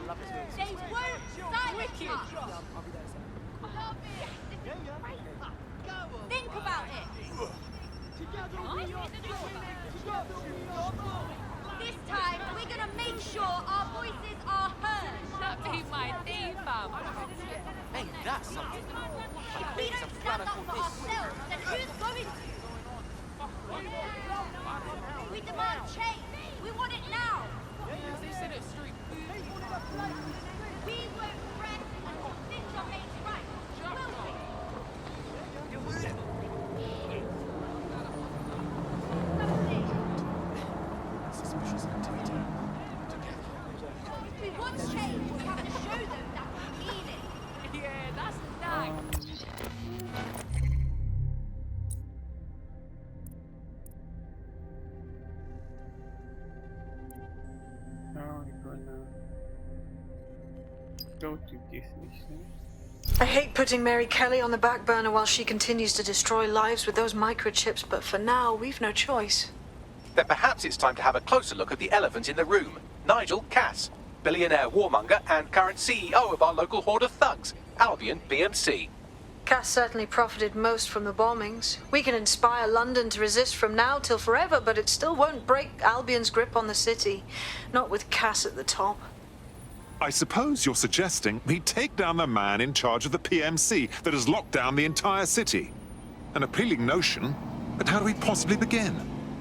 They won't silence us. Think about it. This time, we're gonna make sure our voices are heard. That be my theme, fam. Hey, that's something. If we don't stand up for ourselves, then who's going to? We demand change. We want it now. They said it's street food. We won't rest until things are made right. Will we? Suspicious activity. If we want change, we have to show them that we mean it. Yeah, that's nice. Now we're gonna go to this mission. I hate putting Mary Kelly on the back burner while she continues to destroy lives with those microchips, but for now, we've no choice. Then perhaps it's time to have a closer look at the elephant in the room, Nigel Cass, billionaire warmonger and current CEO of our local horde of thugs, Albion PMC. Cass certainly profited most from the bombings. We can inspire London to resist from now till forever, but it still won't break Albion's grip on the city. Not with Cass at the top. I suppose you're suggesting we take down the man in charge of the PMC that has locked down the entire city. An appealing notion, but how do we possibly begin?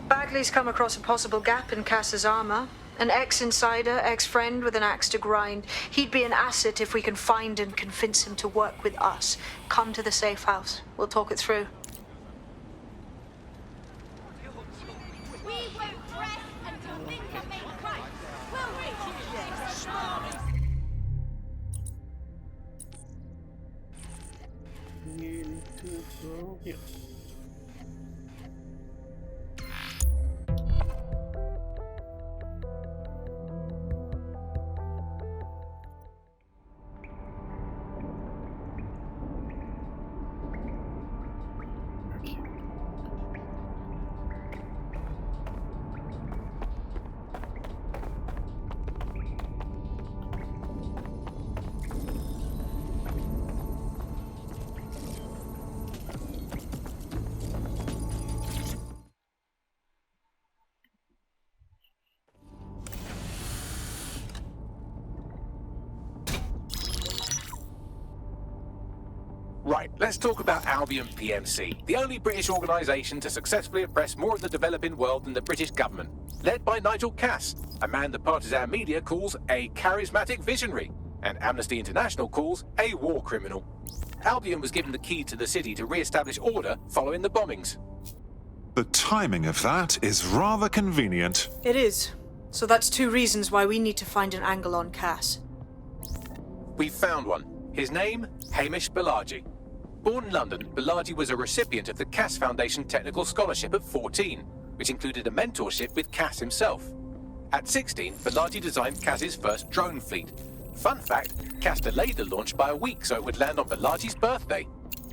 Bagley's come across a possible gap in Cass's armor. An ex-insider, ex-friend with an axe to grind. He'd be an asset if we can find and convince him to work with us. Come to the safe house. We'll talk it through. We won't rest until things are made right. Will we? We need to go here. Right, let's talk about Albion PMC, the only British organisation to successfully oppress more of the developing world than the British government. Led by Nigel Cass, a man the partisan media calls a charismatic visionary, and Amnesty International calls a war criminal. Albion was given the key to the city to re-establish order following the bombings. The timing of that is rather convenient. It is. So that's two reasons why we need to find an angle on Cass. We've found one. His name, Hamish Balaji. Born in London, Balaji was a recipient of the Cass Foundation Technical Scholarship at 14, which included a mentorship with Cass himself. At 16, Balaji designed Cass's first drone fleet. Fun fact, Cass delayed the launch by a week so it would land on Balaji's birthday.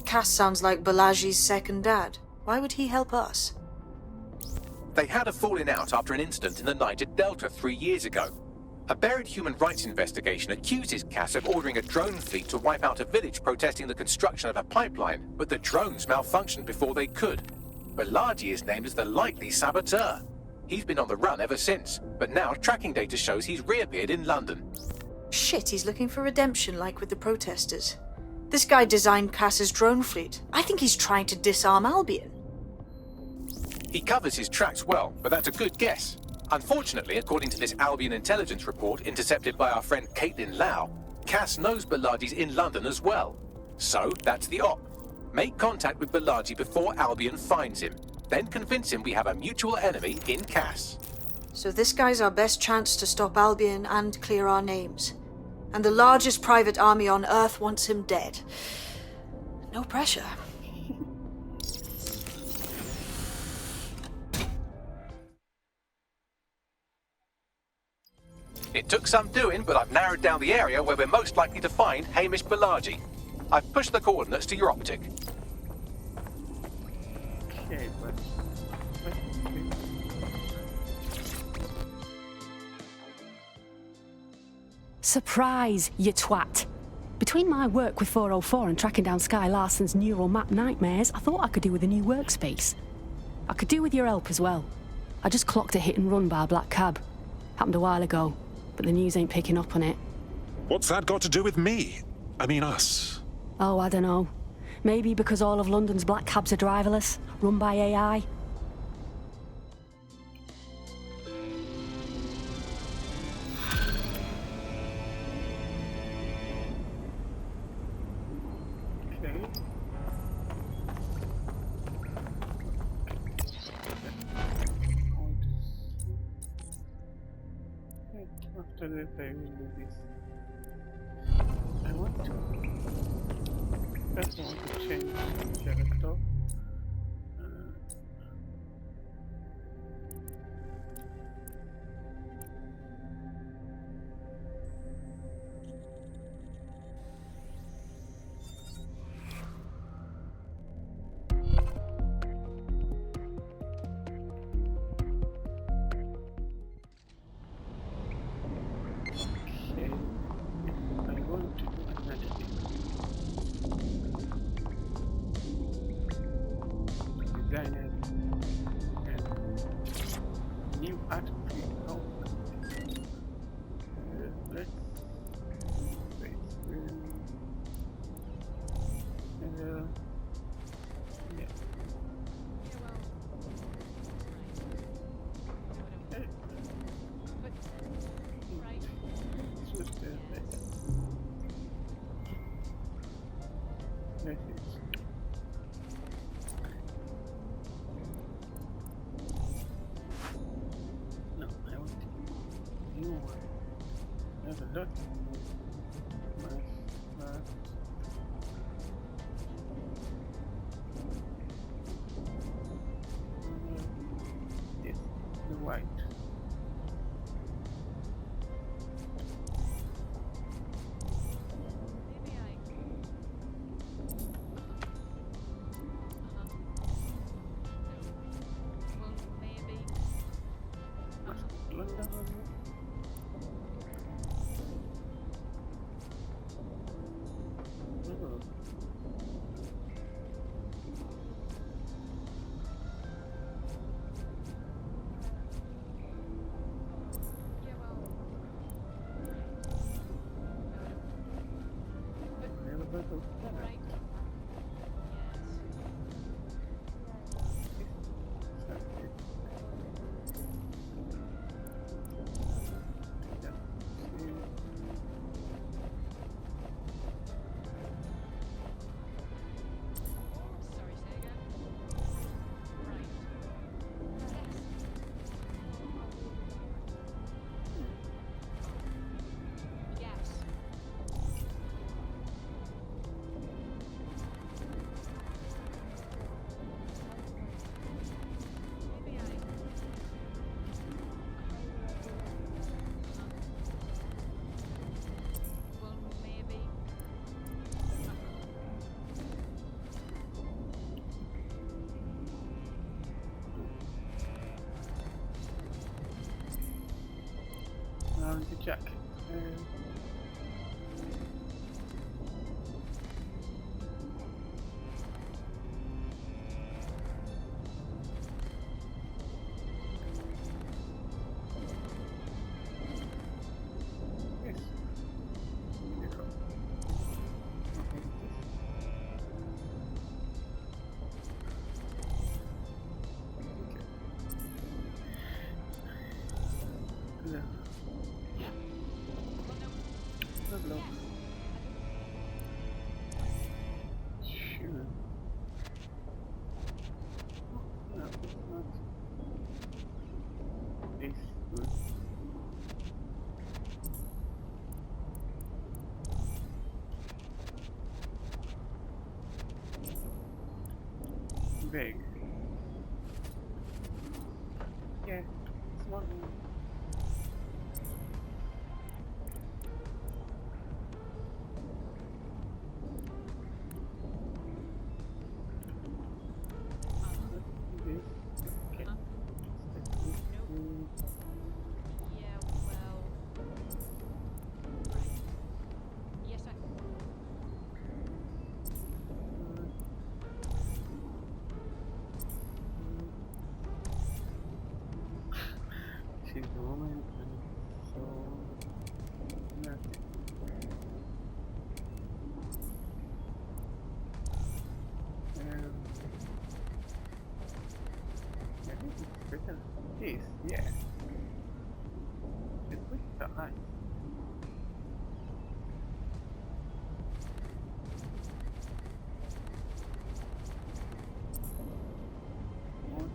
Cass sounds like Balaji's second dad. Why would he help us? They had a falling out after an incident in the Niger Delta 3 years ago. A buried human rights investigation accuses Cass of ordering a drone fleet to wipe out a village protesting the construction of a pipeline, but the drones malfunctioned before they could. Balaji is named as the likely saboteur. He's been on the run ever since, but now tracking data shows he's reappeared in London. Shit, he's looking for redemption like with the protesters. This guy designed Cass's drone fleet. I think he's trying to disarm Albion. He covers his tracks well, but that's a good guess. Unfortunately, according to this Albion intelligence report intercepted by our friend Caitlin Lau, Cass knows Balaji's in London as well. So, that's the op. Make contact with Balaji before Albion finds him. Then convince him we have a mutual enemy in Cass. So this guy's our best chance to stop Albion and clear our names. And the largest private army on Earth wants him dead. No pressure. It took some doing, but I've narrowed down the area where we're most likely to find Hamish Balaji. I've pushed the coordinates to your optic. Okay, but what? Surprise, you twat. Between my work with 404 and tracking down Sky Larson's neural map nightmares, I thought I could do with a new workspace. I could do with your help as well. I just clocked a hit and run by a black cab. Happened a while ago, but the news ain't picking up on it. What's that got to do with me? I mean us. Oh, I don't know. Maybe because all of London's black cabs are driverless, run by AI. Okay. After that, I will do this. I want to. First, I want to change character. Okay, I want to do another thing. Designer and new art print. Oh, let's wait. Yeah. No, I want a new one. I have a lot. Yes, the white. The jacket. Yes. Beautiful. Okay. Yeah. Hello. Sure. No, it's not. It's good. Big. Yeah, it's not. She's a woman and so nothing. I think it's better this, yeah. It's with the eye. What?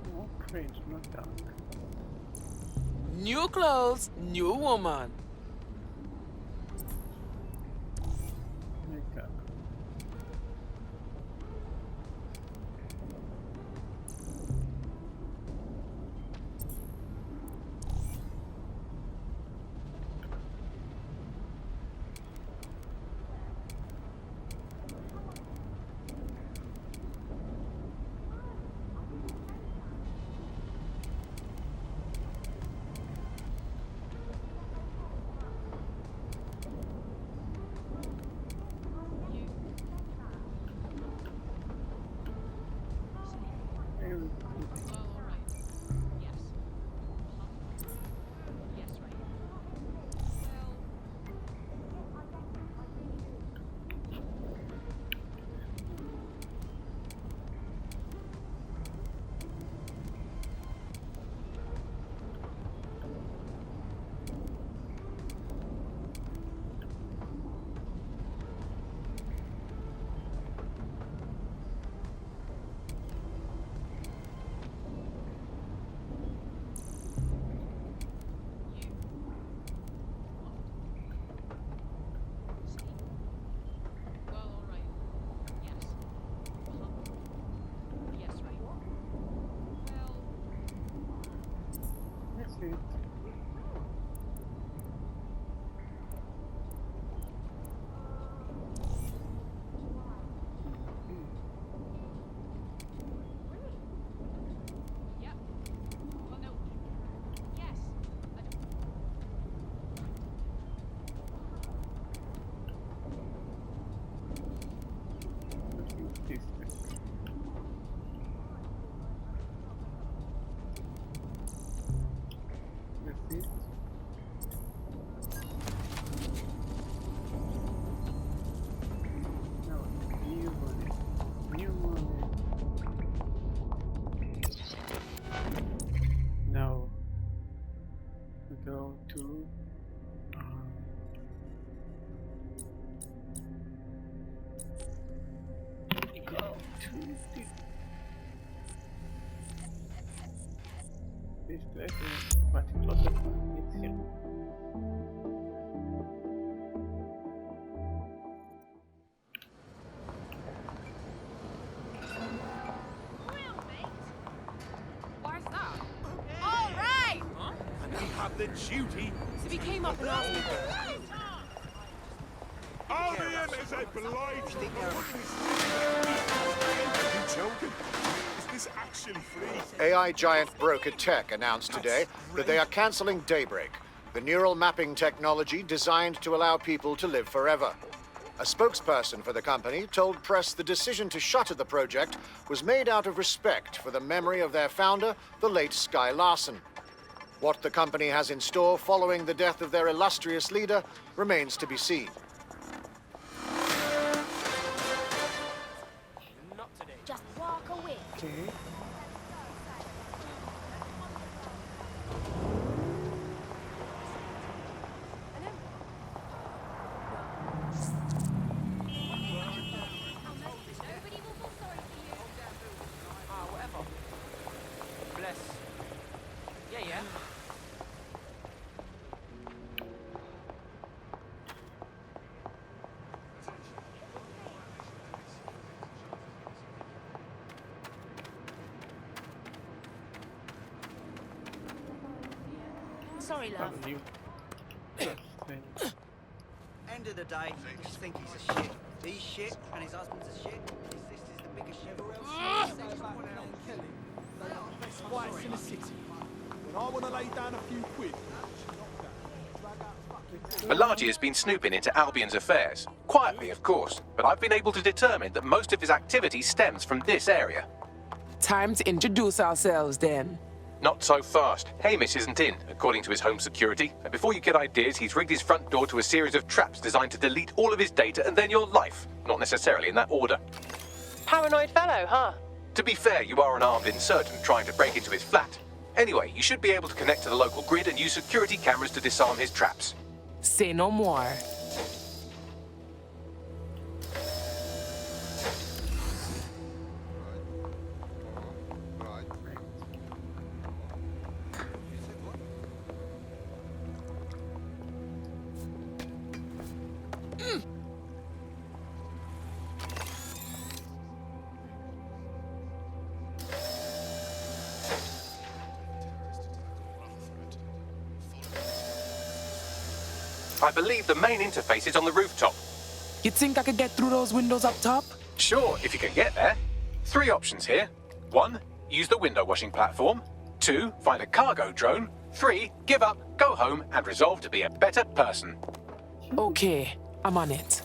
No cringe, not dark. New clothes, new woman. Makeup. That's it. Yep. Well, no. Yes. This way. That's it. Now, new money. New money. Now, we go to this place is much closer to it's here. Why's that? All right. And they have the duty. So he came up and asked me. Albion is a blight. You joking? Is this actually free? AI giant Broker Tech announced today that they are canceling Daybreak, the neural mapping technology designed to allow people to live forever. A spokesperson for the company told press the decision to shutter the project was made out of respect for the memory of their founder, the late Sky Larson. What the company has in store following the death of their illustrious leader remains to be seen. Not today. Just walk away. Okay. Nobody will feel sorry for you. Ah, whatever. Bless. Yeah. Sorry, love. You. End of the day, I just think he's a shit. He's shit, and his husband's a shit. His sister's the biggest shit. Whites in the city. When I want to lay down a few quid, Malachi has been snooping into Albion's affairs. Quietly, of course, but I've been able to determine that most of his activity stems from this area. Time to introduce ourselves then. Not so fast. Hamish isn't in, according to his home security. And before you get ideas, he's rigged his front door to a series of traps designed to delete all of his data and then your life. Not necessarily in that order. Paranoid fellow, huh? To be fair, you are an armed insurgent trying to break into his flat. Anyway, you should be able to connect to the local grid and use security cameras to disarm his traps. Say no more. I believe the main interface is on the rooftop. You think I could get through those windows up top? Sure, if you can get there. 3 options here. 1, use the window washing platform. 2, find a cargo drone. 3, give up, go home, and resolve to be a better person. Okay, I'm on it.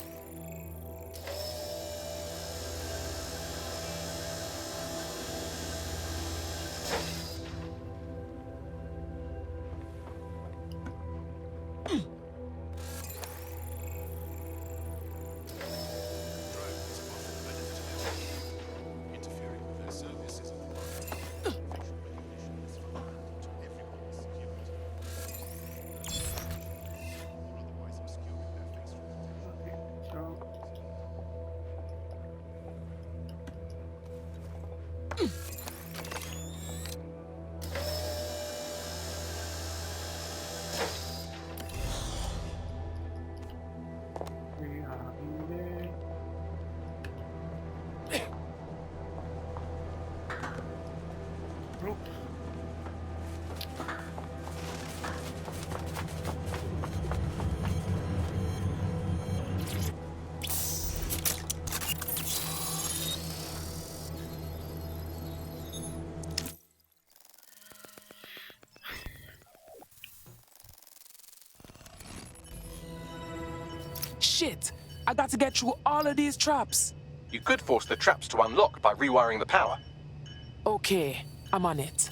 Shit! I got to get through all of these traps. You could force the traps to unlock by rewiring the power. Okay, I'm on it.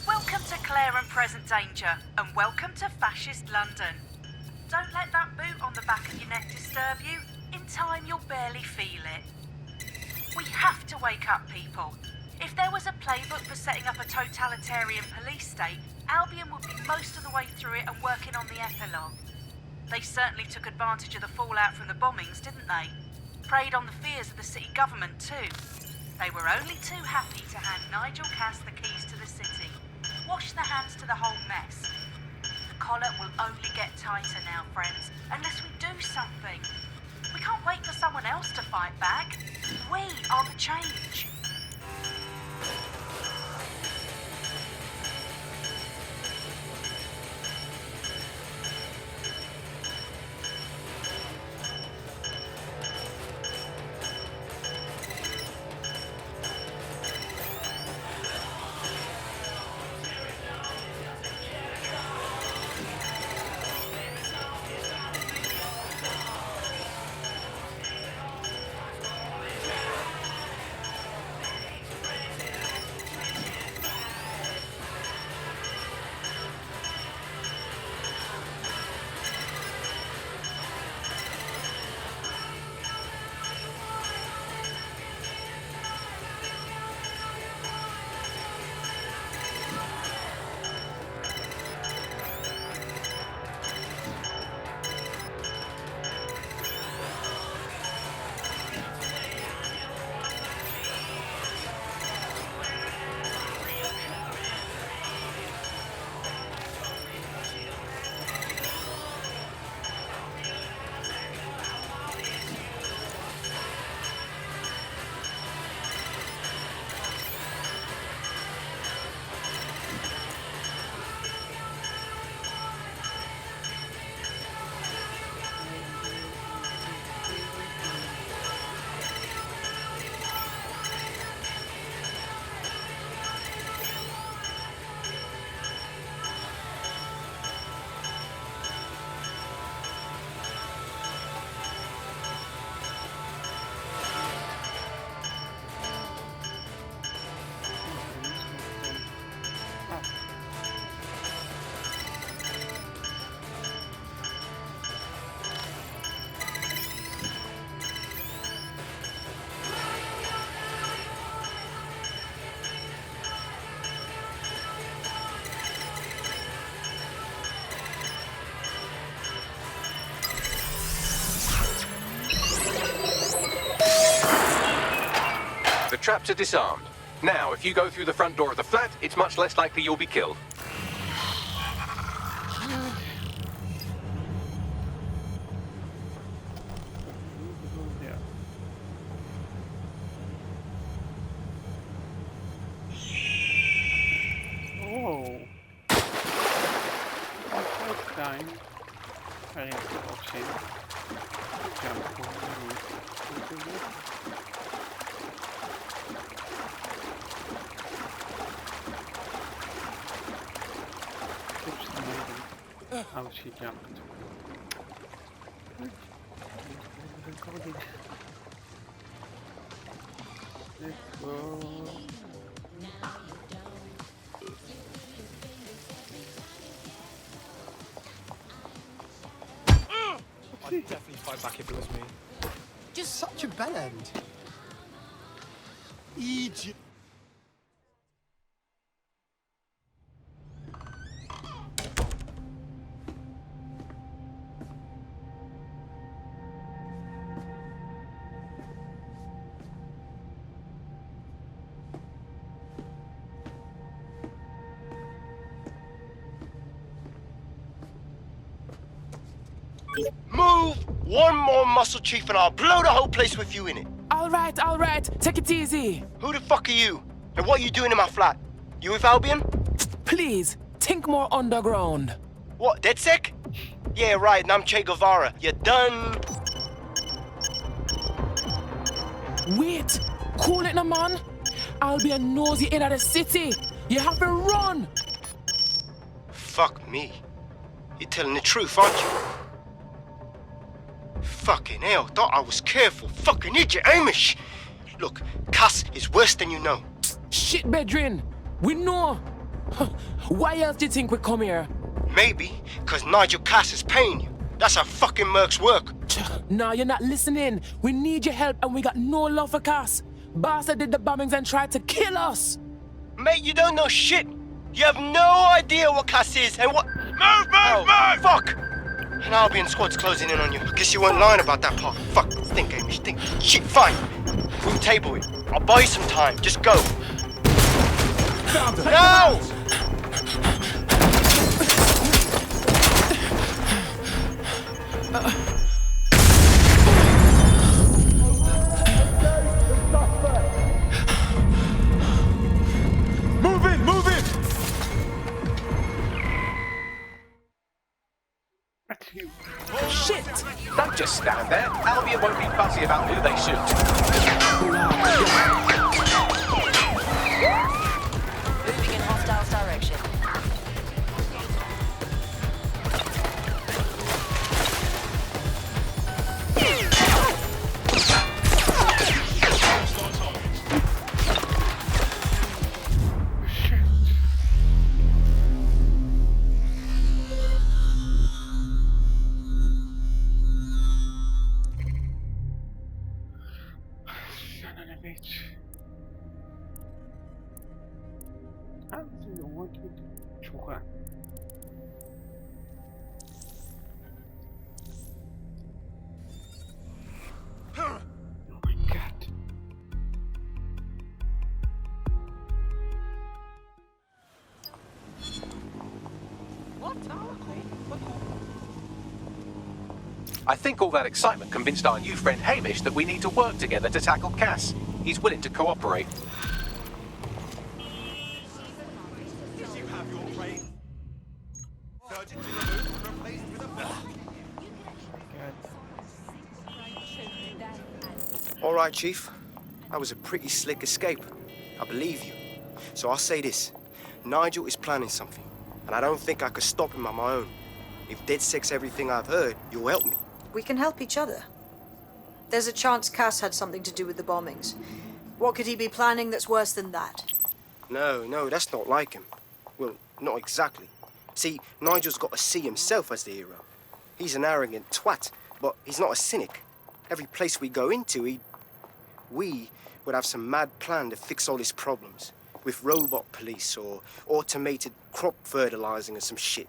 Welcome to Claire and Present Danger, and welcome to Fascist London. Don't let that boot on the back of your neck disturb you. In time, you'll barely feel it. We have to wake up, people. If there was a playbook for setting up a totalitarian police state, Albion would be most of the way through it and working on the epilogue. They certainly took advantage of the fallout from the bombings, didn't they? Preyed on the fears of the city government too. They were only too happy to hand Nigel Cass the keys to the city. Wash their hands to the whole mess. The collar will only get tighter now, friends, unless we do something. We can't wait for someone else to fight back. We are the change. traps are disarmed. Now, if you go through the front door of the flat, it's much less likely you'll be killed. Oh. First time I have the option to jump over the roof. Oops, amazing how she jumped. Let's go. I'd definitely fight back if it was me. Just such a bell end. Egypt. Move! One more muscle, Chief, and I'll blow the whole place with you in it. All right. Take it easy. Who the fuck are you? And what are you doing in my flat? You with Albion? Please, think more underground. What, DedSec? Yeah, right, and I'm Che Guevara. You done? Wait, cool it now, man. I'll be a nosy in the city. You have to run. Fuck me. You're telling the truth, aren't you? Fucking hell, thought I was careful. Fucking idiot, Amish. Look, Cass is worse than you know. Shit, Bedrin. We know. Why else do you think we come here? Maybe, because Nigel Cass is paying you. That's how fucking mercs work. Nah, you're not listening. We need your help and we got no love for Cass. Bastard did the bombings and tried to kill us. Mate, you don't know shit. You have no idea what Cass is and what... Move! Fuck! An Albion squad's closing in on you. Guess you weren't lying about that part. Fuck, think, Amish, think. Shit, fine. We'll table it. I'll buy you some time. Just go. No! Move in! Shit! Don't just stand there. Albion won't be fussy about who they shoot. Moving in hostiles direction. I think all that excitement convinced our new friend Hamish that we need to work together to tackle Cass. He's willing to cooperate. All right, Chief. That was a pretty slick escape. I believe you. So I'll say this. Nigel is planning something, and I don't think I could stop him on my own. If DedSec's everything I've heard, you'll help me. We can help each other. There's a chance Cass had something to do with the bombings. What could he be planning that's worse than that? No, that's not like him. Well, not exactly. See, Nigel's got to see himself as the hero. He's an arrogant twat, but he's not a cynic. Every place we go into, we would have some mad plan to fix all his problems. With robot police or automated crop fertilizing or some shit.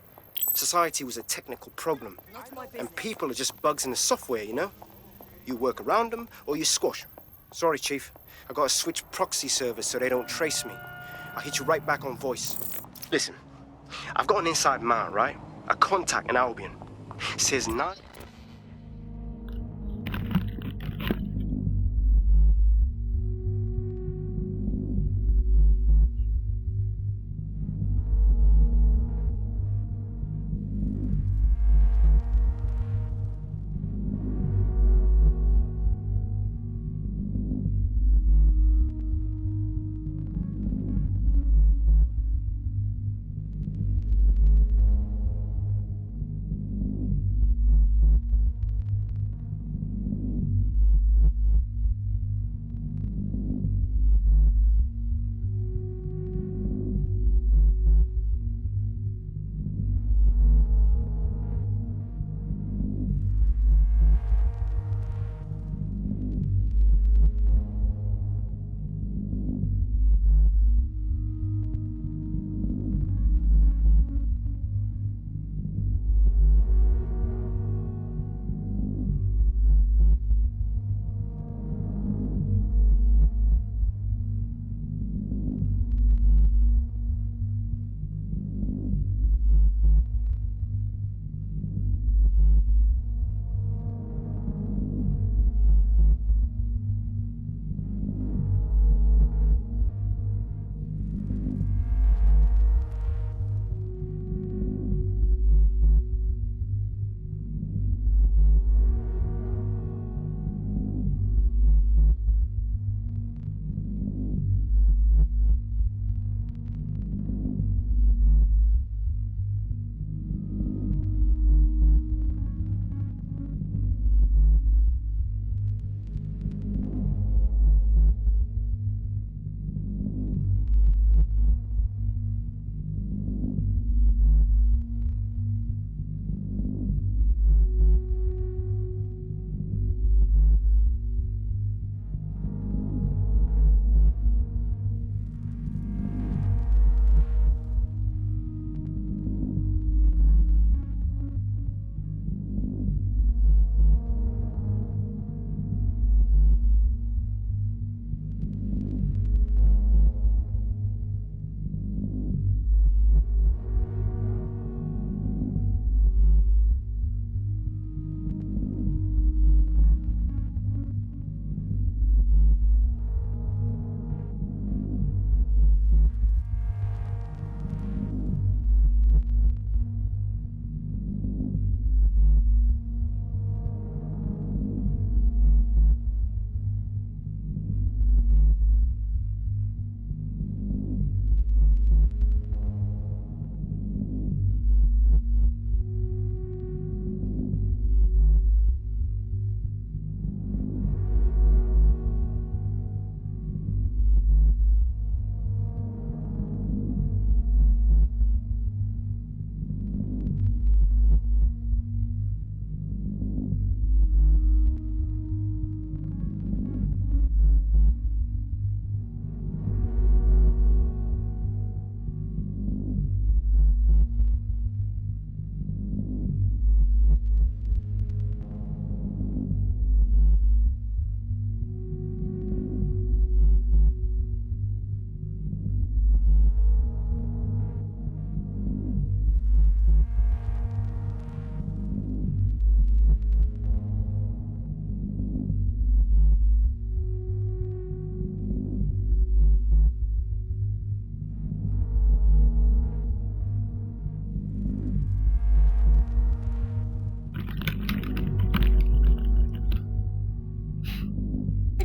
Society was a technical problem. And people are just bugs in the software, you know? You work around them or you squash them. Sorry, Chief. I gotta switch proxy servers so they don't trace me. I'll hit you right back on voice. Listen, I've got an inside man, right? A contact in Albion. Says not.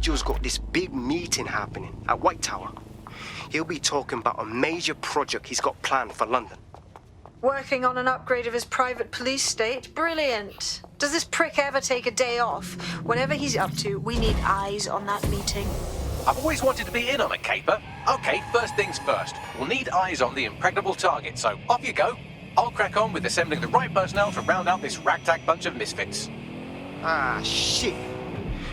Nigel's got this big meeting happening at White Tower. He'll be talking about a major project he's got planned for London. Working on an upgrade of his private police state? Brilliant. Does this prick ever take a day off? Whatever he's up to, we need eyes on that meeting. I've always wanted to be in on a caper. Okay, first things first. We'll need eyes on the impregnable target, so off you go. I'll crack on with assembling the right personnel to round out this ragtag bunch of misfits. Ah, shit.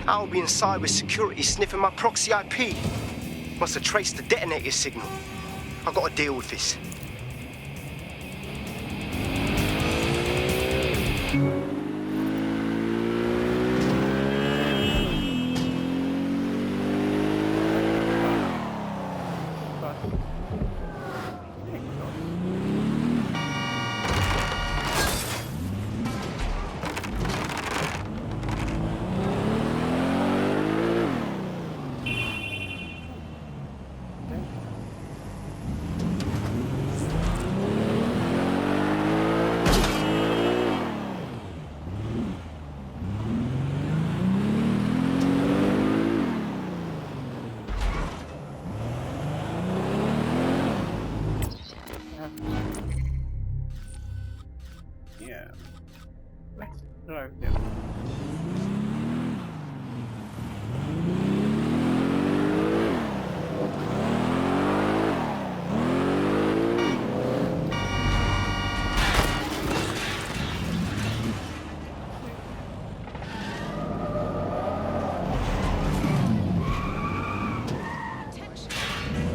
I'll be in cyber security sniffing my proxy IP. Must have traced the detonator signal. I've got to deal with this. Let's drive them.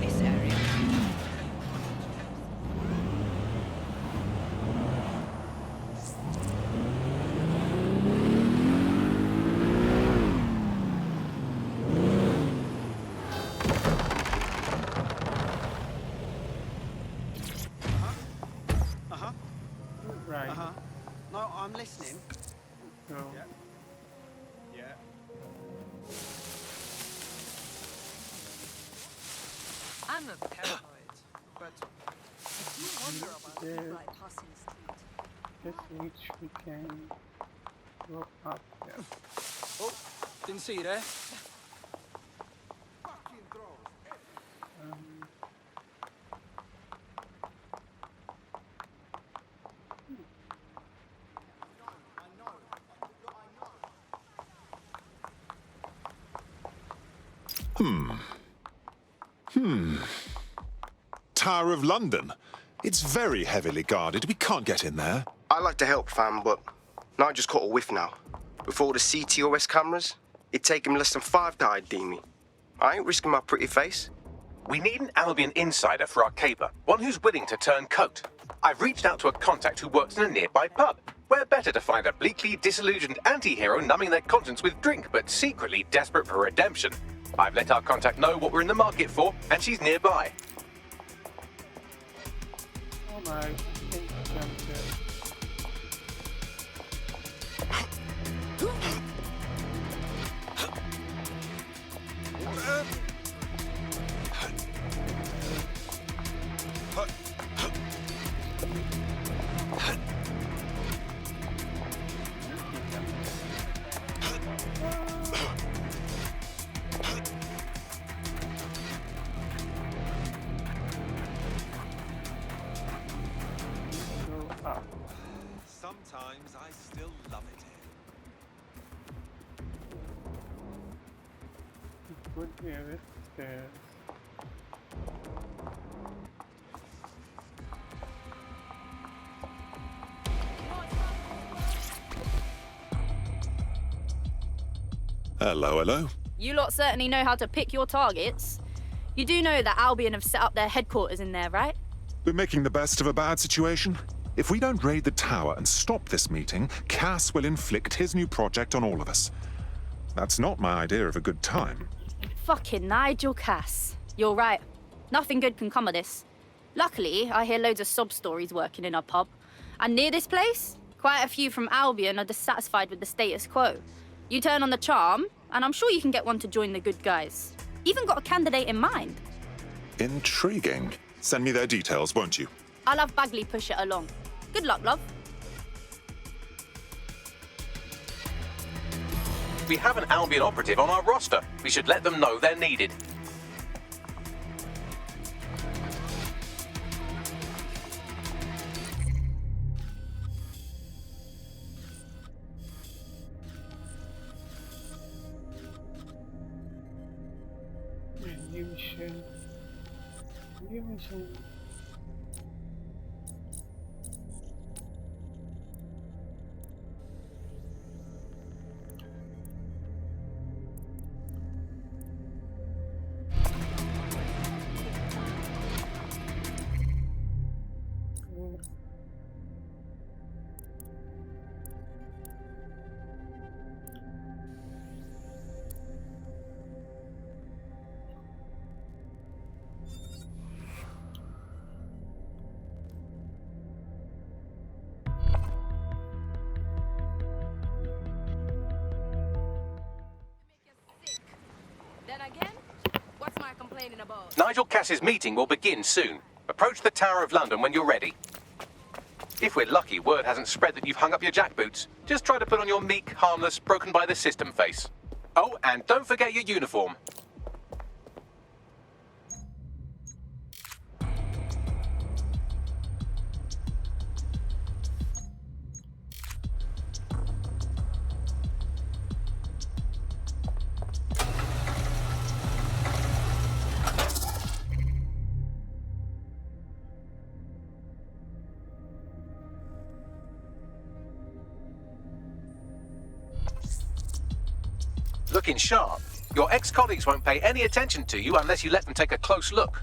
This area. Right. No, I'm listening. So, Yeah. I'm a paranoid, but I do wonder about the, I pass in the street. this which we can go up there. Oh, didn't see you there. Tower of London. It's very heavily guarded. We can't get in there. I like to help, fam, but Nigel's caught a whiff now. With all the CTOS cameras, it'd take him less than 5 to ID me. I ain't risking my pretty face. We need an Albion insider for our caper, one who's willing to turn coat. I've reached out to a contact who works in a nearby pub. Where better to find a bleakly disillusioned anti-hero numbing their conscience with drink, but secretly desperate for redemption. I've let our contact know what we're in the market for, and she's nearby. Oh my, I think jump there. Go up. Sometimes I still love it here. Good here with stairs. Hello, hello. You lot certainly know how to pick your targets. You do know that Albion have set up their headquarters in there, right? We're making the best of a bad situation. If we don't raid the tower and stop this meeting, Cass will inflict his new project on all of us. That's not my idea of a good time. Fucking Nigel Cass. You're right. Nothing good can come of this. Luckily, I hear loads of sob stories working in our pub. And near this place, quite a few from Albion are dissatisfied with the status quo. You turn on the charm, and I'm sure you can get one to join the good guys. Even got a candidate in mind. Intriguing. Send me their details, won't you? I'll have Bagley push it along. Good luck, love. We have an Albion operative on our roster. We should let them know they're needed. New mission. New mission. Then again, what's my complaining about? Nigel Cass's meeting will begin soon. Approach the Tower of London when you're ready. If we're lucky, word hasn't spread that you've hung up your jackboots. Just try to put on your meek, harmless, broken by the system face. Oh, and don't forget your uniform. looking sharp. Your ex-colleagues won't pay any attention to you unless you let them take a close look.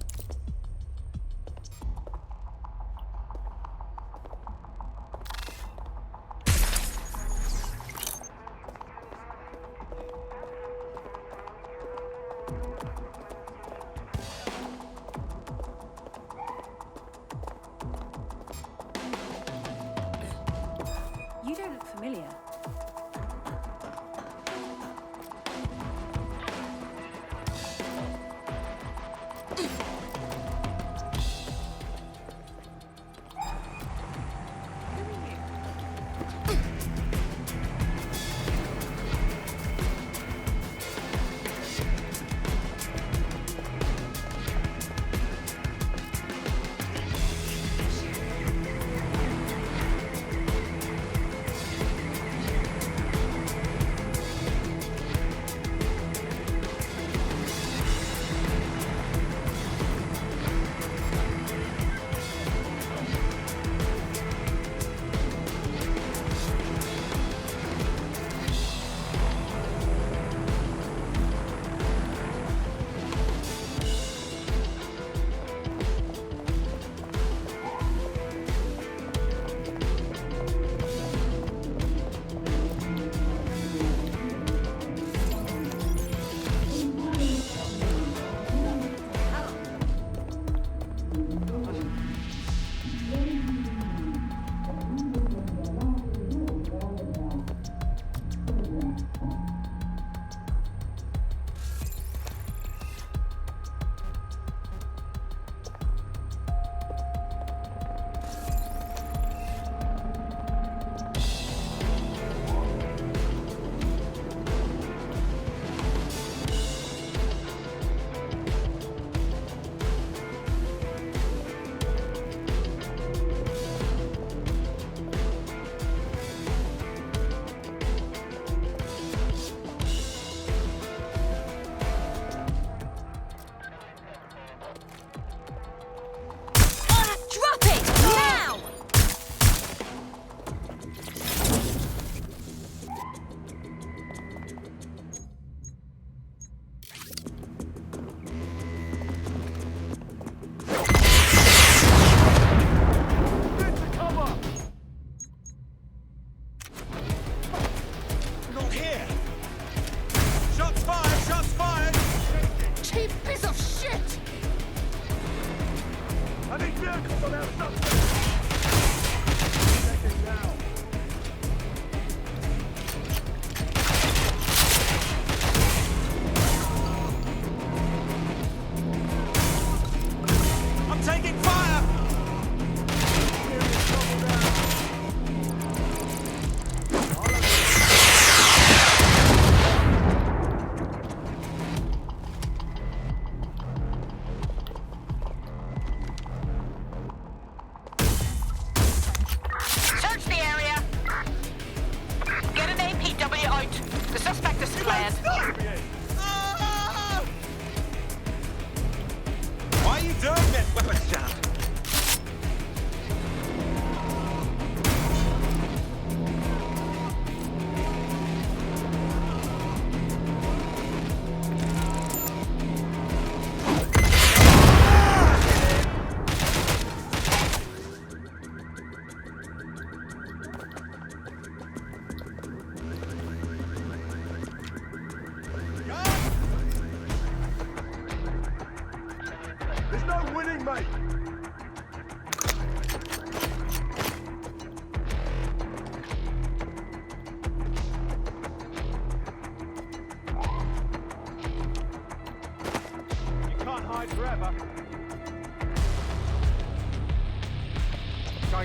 You don't look familiar.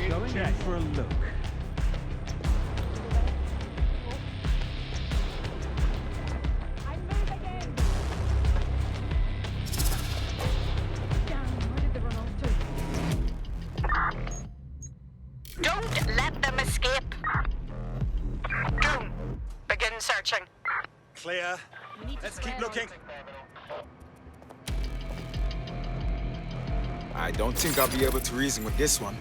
Going in for a look. Don't let them escape. Drone, begin searching. Clear. Let's keep looking. I don't think I'll be able to reason with this one.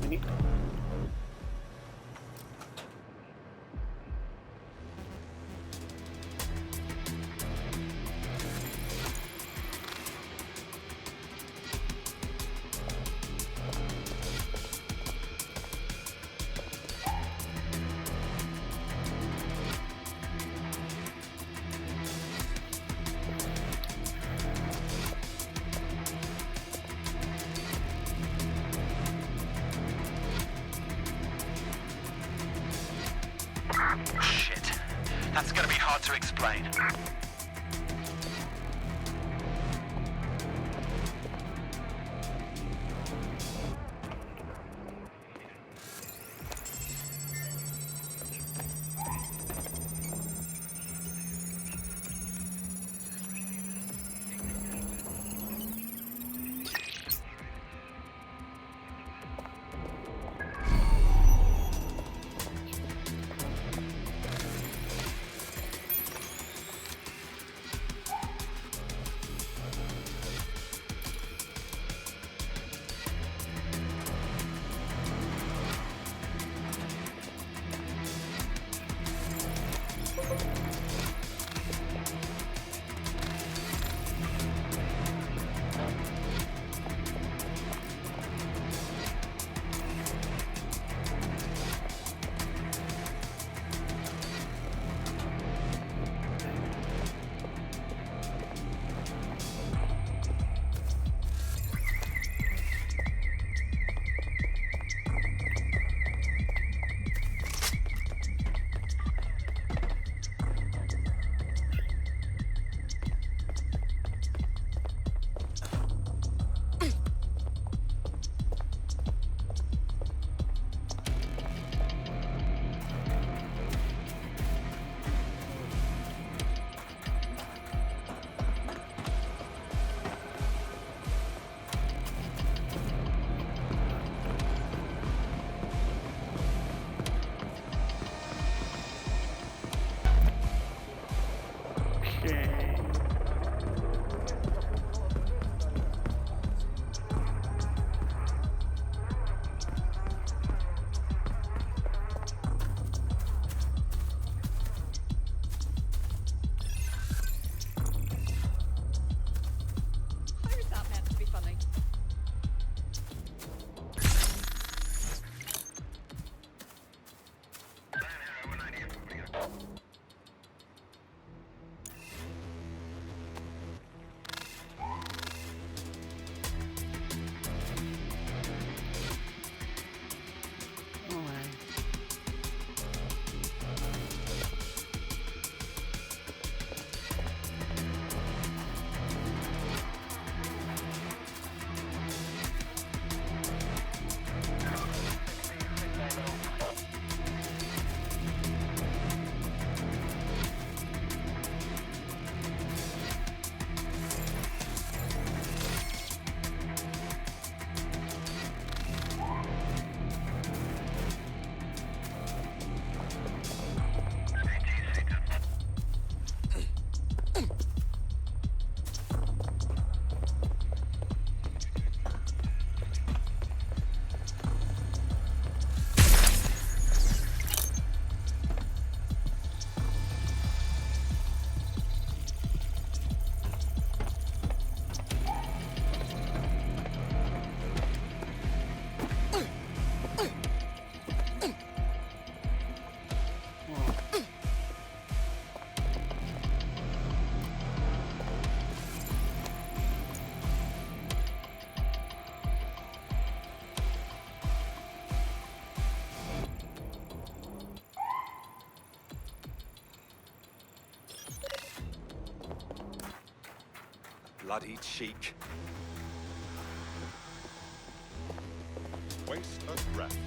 sini. Shit. That's gonna be hard to explain. Bloody cheek. Waste of breath.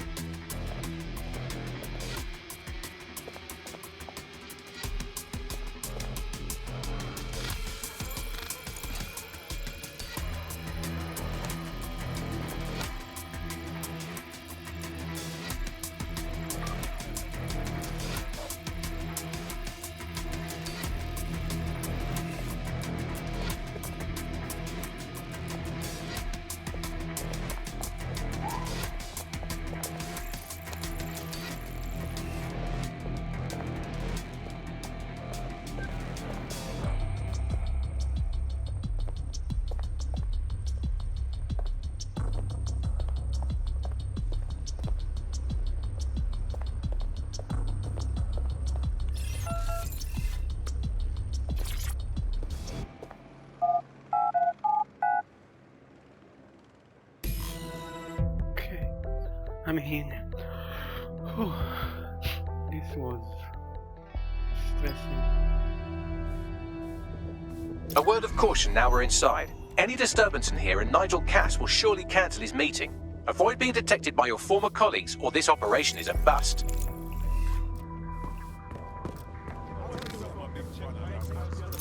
I mean, this was stressing. A word of caution now we're inside. Any disturbance in here and Nigel Cass will surely cancel his meeting. Avoid being detected by your former colleagues or this operation is a bust.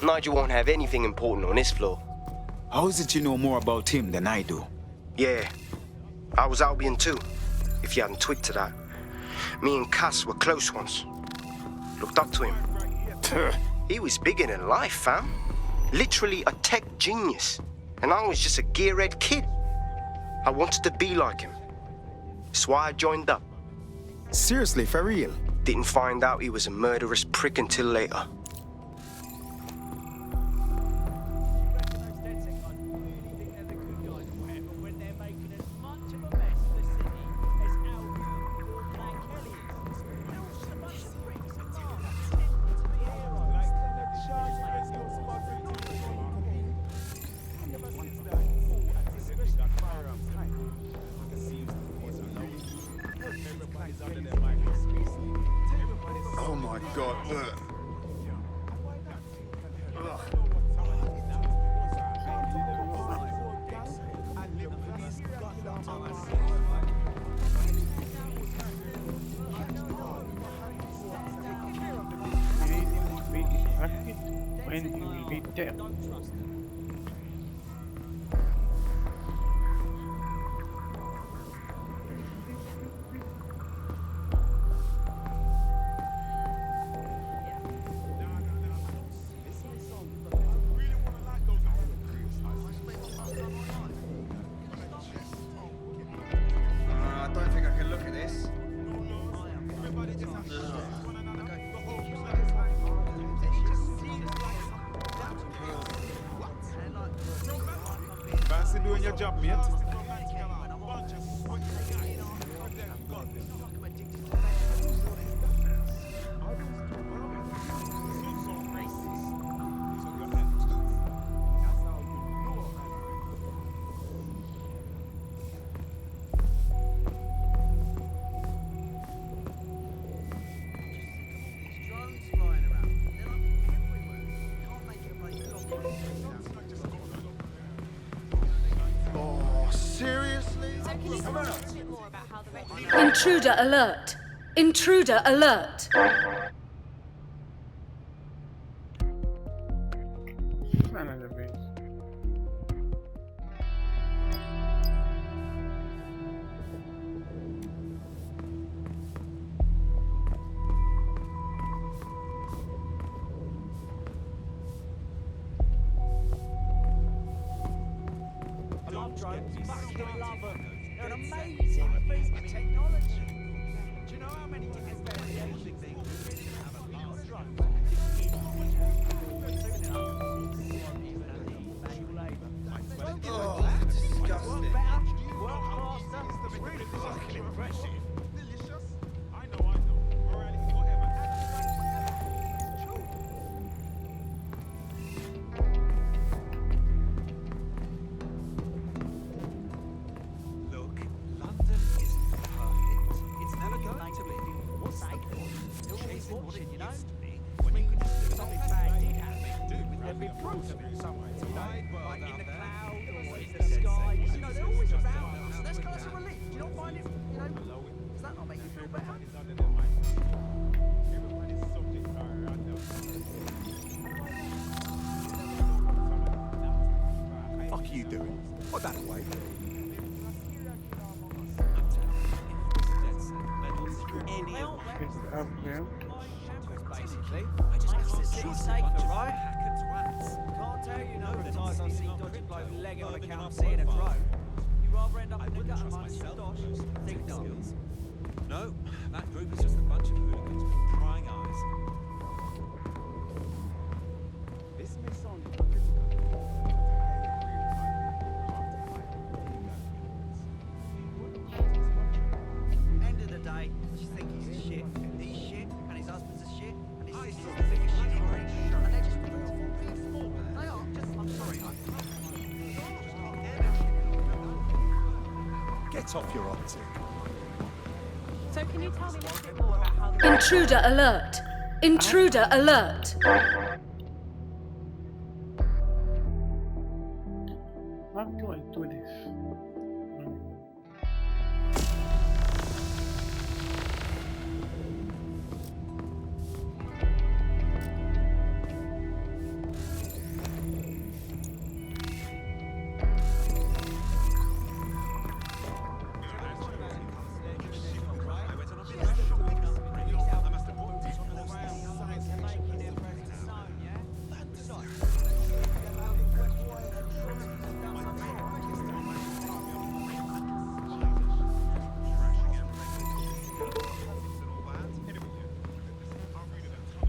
Nigel won't have anything important on this floor. How is it you know more about him than I do? Yeah, I was Albion too, if you hadn't twigged to that. Me and Cass were close once. Looked up to him. He was bigger than life, fam. Literally a tech genius. And I was just a gearhead kid. I wanted to be like him. That's why I joined up. Seriously, for real? Didn't find out he was a murderous prick until later. Oh my God, look. When he will be there. I don't think I can look at this. Fancy doing your job, mate. Oh, seriously? Intruder alert! Intruder alert! Another base. Drones, fucking love them. They're an amazing piece of technology. Do you know how many different variations they have a drone? Oh, disgusting. Work faster. It's really fucking impressive. Delicious. I know. Morality, whatever. Look, London isn't perfect. It's never going to be. What's the point? Chasing what it used to be when you could just do something bad did happen. There'd be proof of it somewhere. Like in the cloud or in the sky. You know, they're always around us. That's kind of a relief. Do you not find it, does that not make you feel better? Fuck are you doing? Put that away. It's up there. Basically, I just can't see safe, right? Can't tell you know the times I've seen dodgy bloke legging on a count seeing a drone. You rather end up in the gutter minus your dosh. Think not. No, that group is just a bunch of hooligans with prying eyes. End of the day, you think he's a shit, he's shit, and his husband's a shit, and his sister's the biggest shit in Greek. And they're just awful. They are. I'm sorry. Get off your optic. So can you tell me a little bit more about how the Intruder alert! Intruder alert! How do I do this?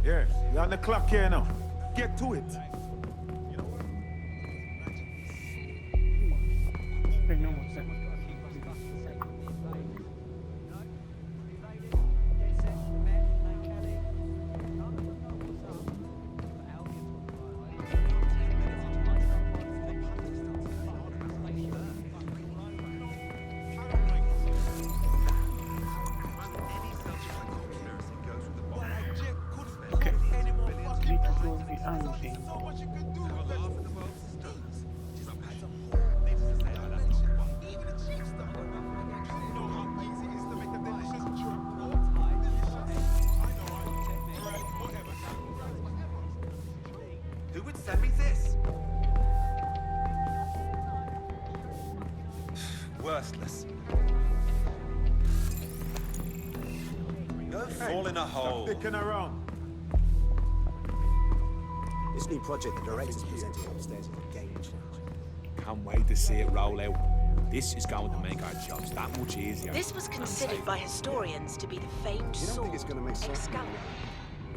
Yeah, you're on the clock here now. Get to it. Wait, no, one second. Okay. Need to go the angle. Who would send me this? Worthless. Go fall in a hole. Picking around. This new project the director's presenting upstairs is a game changer. Can't wait to see it roll out. This is going to make our jobs that much easier. This was considered by historians to be the famed You don't sword think it's going to make sense? Excalibur.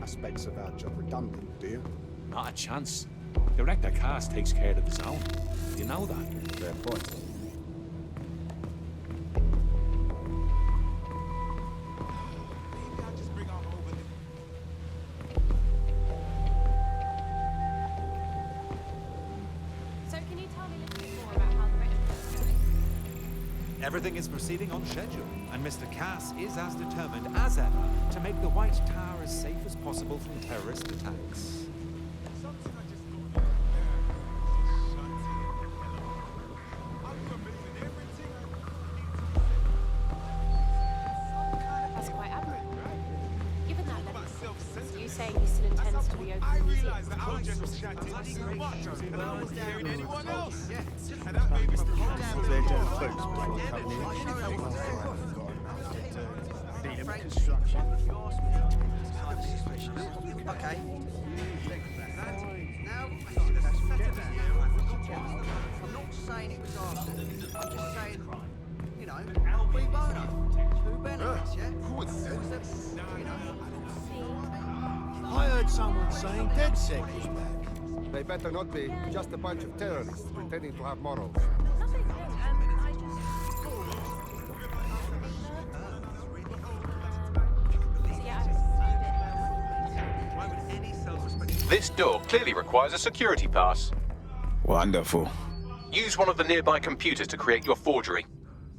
Aspects of our job redundant, do you? Not a chance. Director Cast takes care of his own. You know that? Fair point. So can you tell me a little bit more about how the retrofit? Everything is proceeding on schedule, and Mr. Cass is as determined as ever to make the White Tower as safe as possible from terrorist attacks. That's quite admirable. Given that level of confidence, are you saying he still intends to reopen the museum? Okay. I'm not saying it was arson. I'm just saying, you know, we bono. Who benefits, yeah? I heard someone saying DedSec was back. They better not be. Just a bunch of terrorists pretending to have morals. This door clearly requires a security pass. Wonderful. Use one of the nearby computers to create your forgery.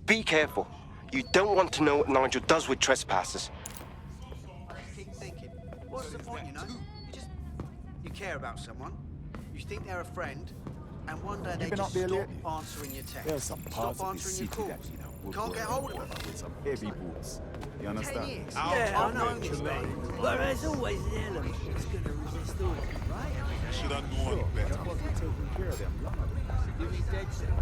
Be careful. You don't want to know what Nigel does with trespassers. Keep thinking. What's the point, you know? You care about someone, you think they're a friend, and one day they been just up there stop lately? answering your texts. There's some parts Stop of this answering your city calls. that, you know, would Can't work get hold of them. with some heavy boots. You understand? years. Yeah, I've I know known what this you guy. mean. But there's always an element that's going to resist all of it, right? Should have known better. That wasn't taking care of them long ago. You need DedSec.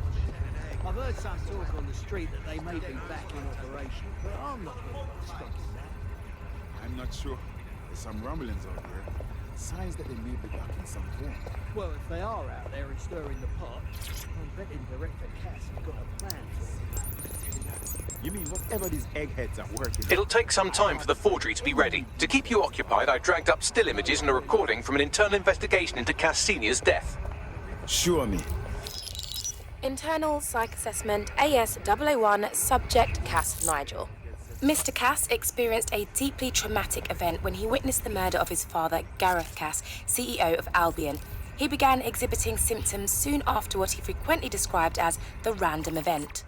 I've heard some talk on the street that they may be back in operation, but I'm not really expecting that. I'm not sure. There's some rumblings out there. Signs that they may be back in some form. Well, if they are out there and stirring the pot, I'm betting Director Cass has got a plan for them. You mean whatever these eggheads are working on? It'll take some time for the forgery to be ready. To keep you occupied, I dragged up still images and a recording from an internal investigation into Cass Sr.'s death. Show me. Internal Psych Assessment AS001 Subject Cass Nigel. Mr. Cass experienced a deeply traumatic event when he witnessed the murder of his father, Gareth Cass, CEO of Albion. He began exhibiting symptoms soon after what he frequently described as the random event.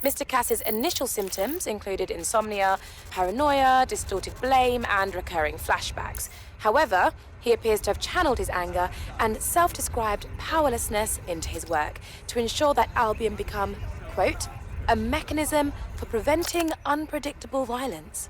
Mr. Cass's initial symptoms included insomnia, paranoia, distorted blame, and recurring flashbacks. However, he appears to have channeled his anger and self-described powerlessness into his work to ensure that Albion become, quote, a mechanism for preventing unpredictable violence.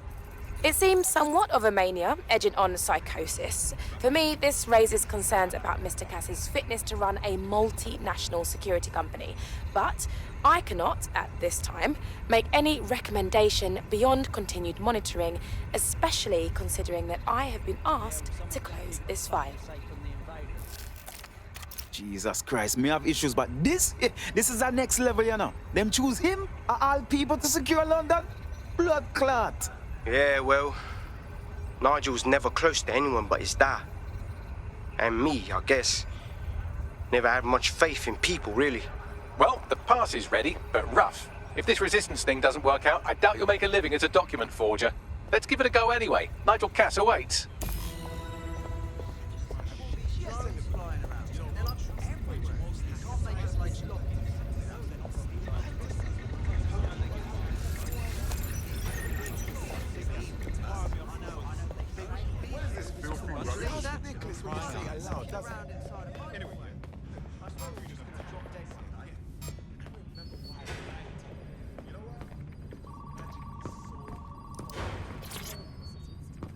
It seems somewhat of a mania, edging on psychosis. For me, this raises concerns about Mr. Cass's fitness to run a multinational security company. But I cannot, at this time, make any recommendation beyond continued monitoring, especially considering that I have been asked to close this file. Jesus Christ, me have issues, but this is our next level, you know. Them choose him, of all people, to secure London? Blood clot. Yeah, well, Nigel's never close to anyone but his dad. And me, I guess. Never had much faith in people, really. Well, the pass is ready, but rough. If this resistance thing doesn't work out, I doubt you'll make a living as a document forger. Let's give it a go anyway. Nigel Cass awaits.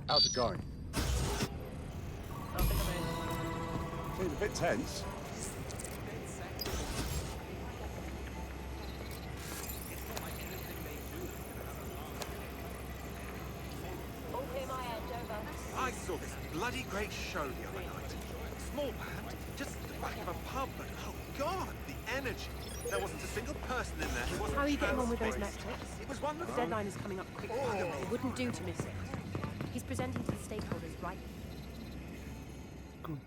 How's it going? Seems a bit tense. I saw this bloody great show the other night. Small band, just the back of a pub, but oh god, the energy. There wasn't a single person in there who wasn't. How are you getting on with those metrics? It was wonderful. The deadline is coming up quickly. It wouldn't do to miss it. He's presenting to the stakeholders right. Good.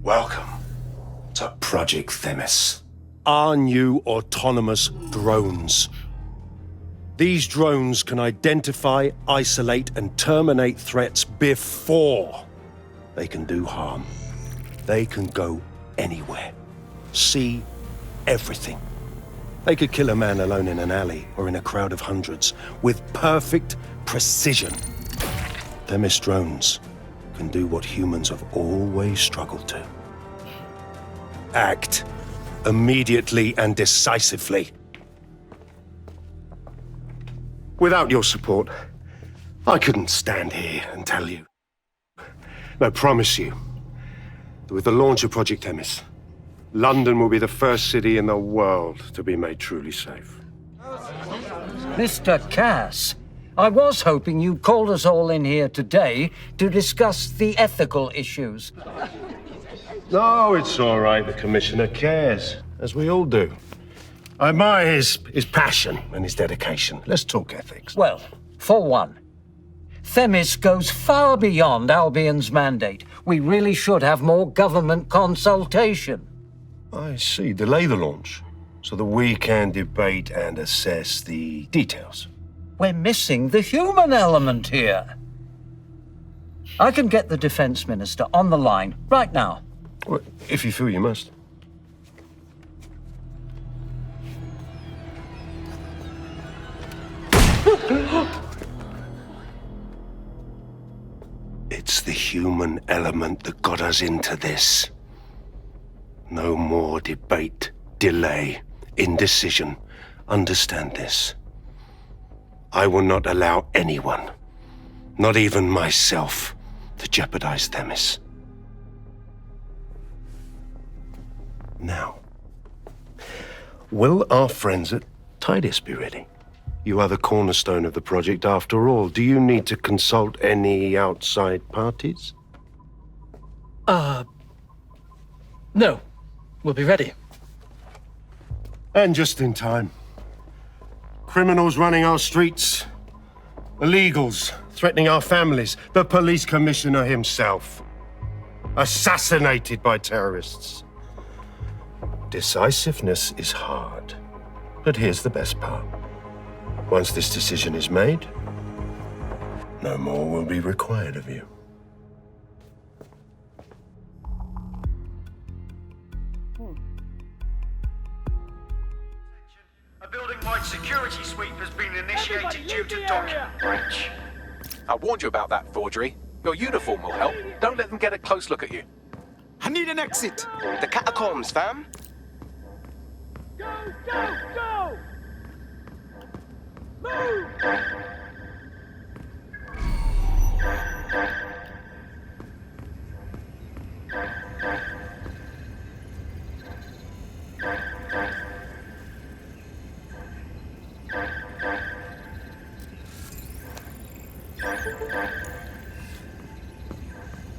Welcome to Project Themis. Our new autonomous drones. These drones can identify, isolate, and terminate threats before they can do harm. They can go anywhere, see everything. They could kill a man alone in an alley or in a crowd of hundreds with perfect precision. Themis drones can do what humans have always struggled to. Act immediately and decisively. Without your support, I couldn't stand here and tell you. I promise you, that with the launch of Project Themis, London will be the first city in the world to be made truly safe. Mr. Cass, I was hoping you called us all in here today to discuss the ethical issues. No, it's all right. The Commissioner cares, as we all do. I admire his passion and his dedication. Let's talk ethics. Well, for one, Themis goes far beyond Albion's mandate. We really should have more government consultation. I see. Delay the launch so that we can debate and assess the details. We're missing the human element here. I can get the Defense Minister on the line right now. Well, if you feel you must. It's the human element that got us into this. No more debate, delay, indecision. Understand this. I will not allow anyone, not even myself, to jeopardize Themis. Now, will our friends at Tidus be ready? You are the cornerstone of the project after all. Do you need to consult any outside parties? No. We'll be ready. And just in time. Criminals running our streets. Illegals threatening our families. The police commissioner himself. Assassinated by terrorists. Decisiveness is hard. But here's the best part. Once this decision is made, no more will be required of you. A building-wide security sweep has been initiated due to document breach. I warned you about that forgery. Your uniform will help. Don't let them get a close look at you. I need an exit. The catacombs, fam. Go! Go! Move!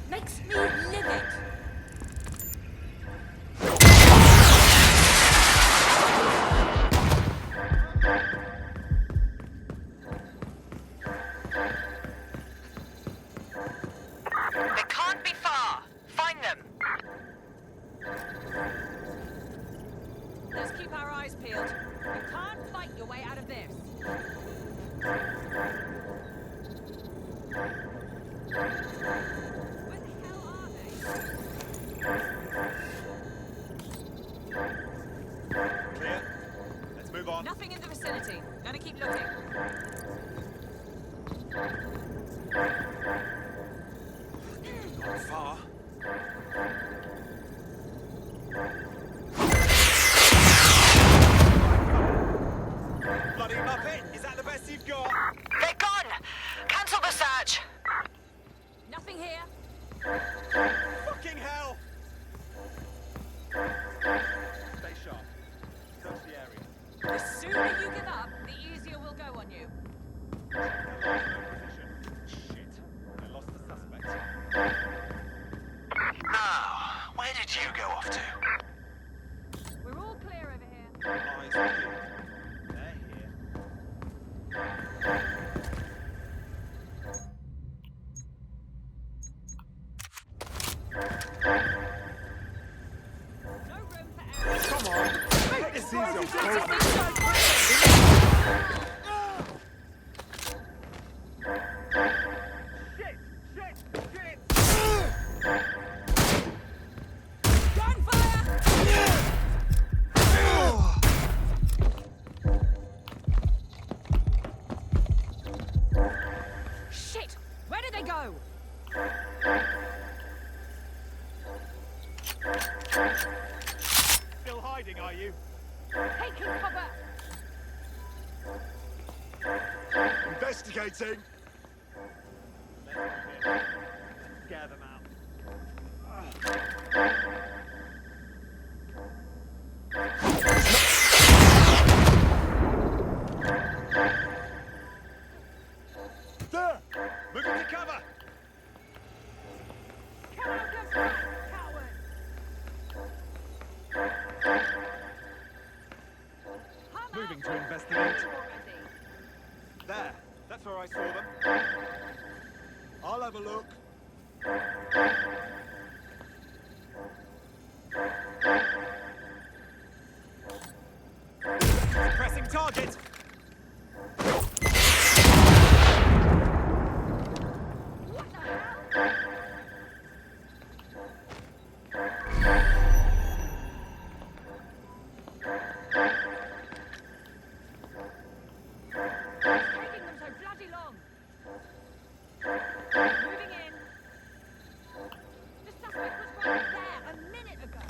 Makes me livid. They can't be far. Find them. Let's keep our eyes peeled. You can't fight your way out of this. Where the hell are they? Clear. Let's move on. Nothing in the vicinity. Gotta keep looking. Not far. Bloody Muppet! Is that the best you've got? They're gone. Cancel the search. Nothing here. Fucking hell! Stay sharp. Search the area. The sooner you give up, the easier we'll go on you. Shit. I lost the suspect. Now, where did you go off to? We're all clear over here. Eyes peeled. They're here. No room for error. Come on! Make this easier. Shit! Where did they go? Still hiding, are you? Taking cover! Investigating. Scare them out. There! Moving to cover! Moving to investigate. There. That's where I saw them. I'll have a look. Pressing target. Taking them so bloody long. Moving in. The suspect was right there a minute ago.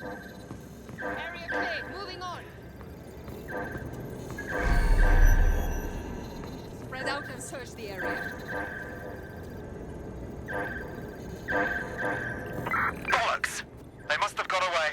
Area clear. Moving on. Spread out and search the area. Bollocks! They must have got away.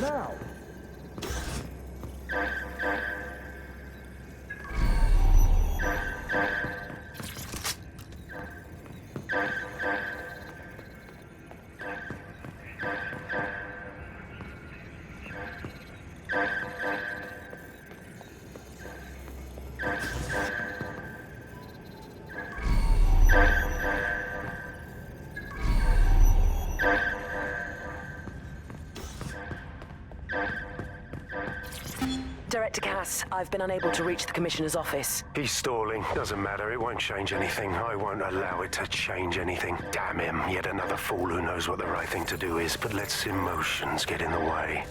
Now! Director Cass, I've been unable to reach the Commissioner's office. He's stalling. Doesn't matter. It won't change anything. I won't allow it to change anything. Damn him. Yet another fool who knows what the right thing to do is, but lets emotions get in the way.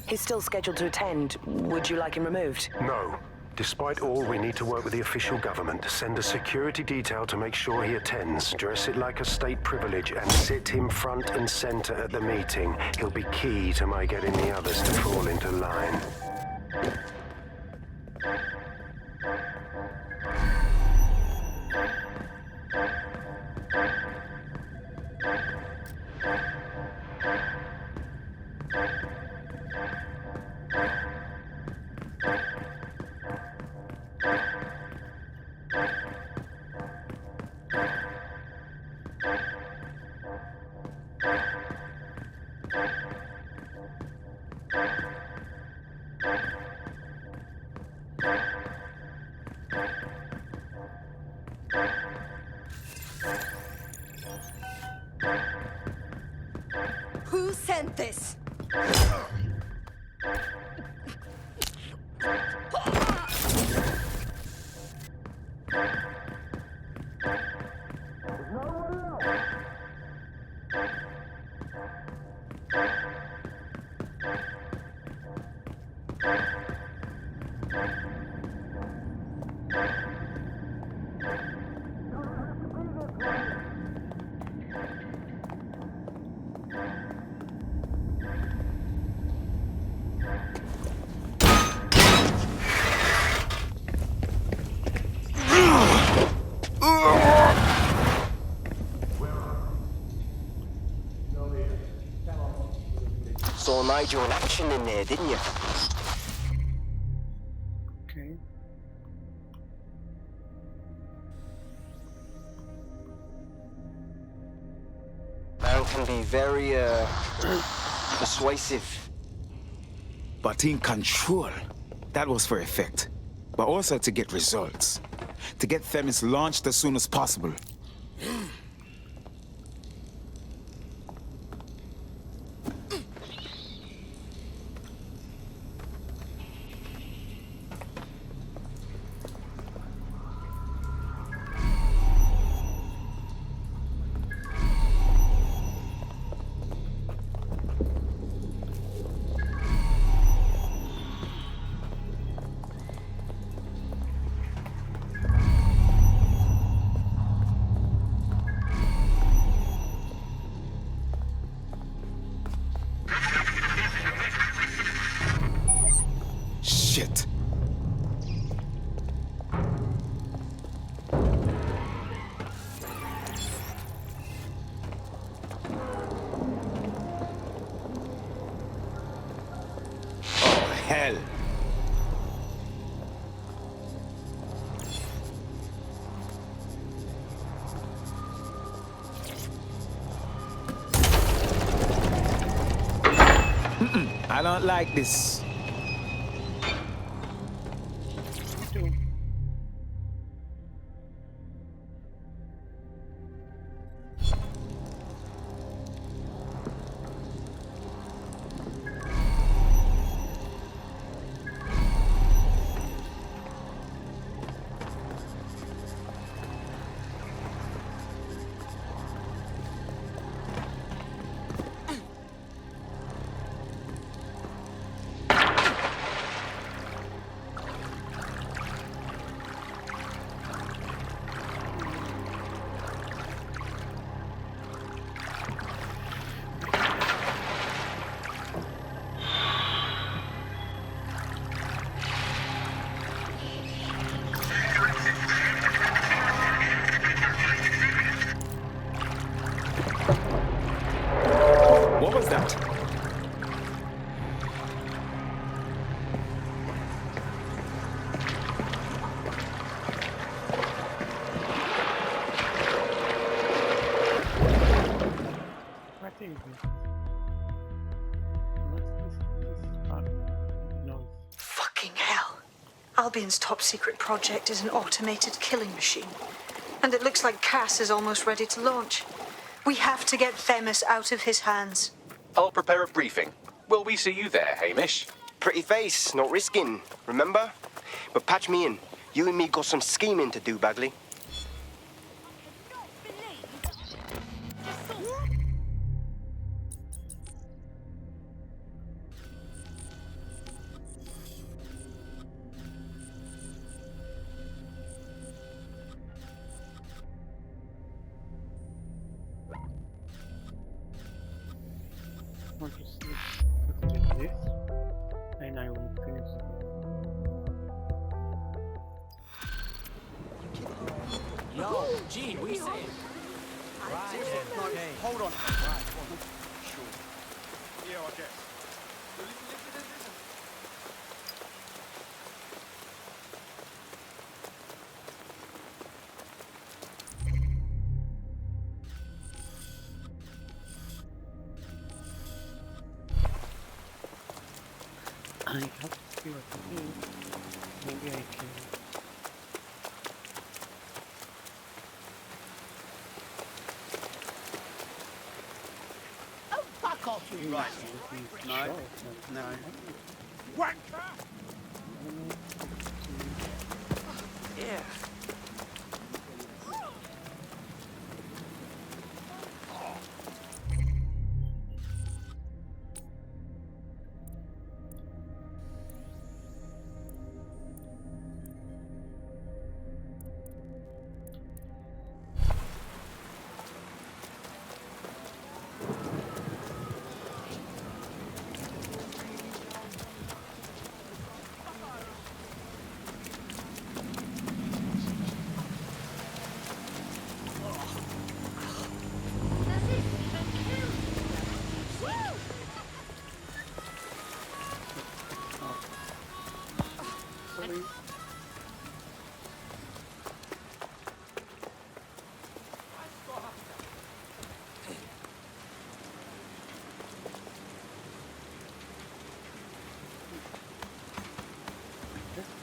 He's still scheduled to attend. Would you like him removed? No. Despite all, we need to work with the official government. Send a security detail to make sure he attends. Dress it like a state privilege and sit him front and center at the meeting. He'll be key to my getting the others to fall into line. Who sent this? Saw Nigel in action in there, didn't you? Okay. Man can be very, persuasive. But in control, that was for effect. But also to get results. To get Themis launched as soon as possible. hell? I don't like this. What was that? What is this? What's this noise? Fucking hell. Albion's top secret project is an automated killing machine. And it looks like Cass is almost ready to launch. We have to get Themis out of his hands. I'll prepare a briefing. Will we see you there, Hamish? Pretty face, not risking, remember? But patch me in. You and me got some scheming to do, Bagley. Want to see this, and I will finish it. Yo, Gene, we say. Right then, okay. Hold on. Right, sure. Yeah, I guess. I have to see what to do. Maybe I can. Oh, fuck off, you right. No. No. Wanker! Yeah.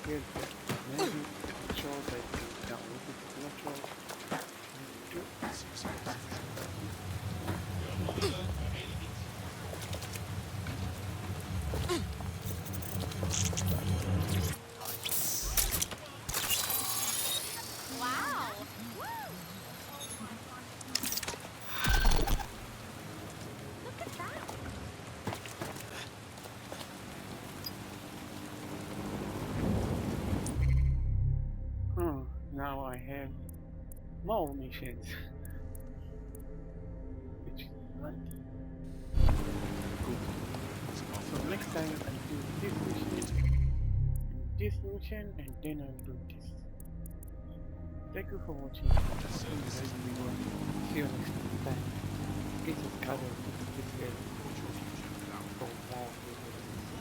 Maybe controls I think down with the controls. Now I have more missions. Which is right. Good. So next time I do this mission, and then I'll do this. Thank you for watching. See you next time. This is Carol. This is for more videos.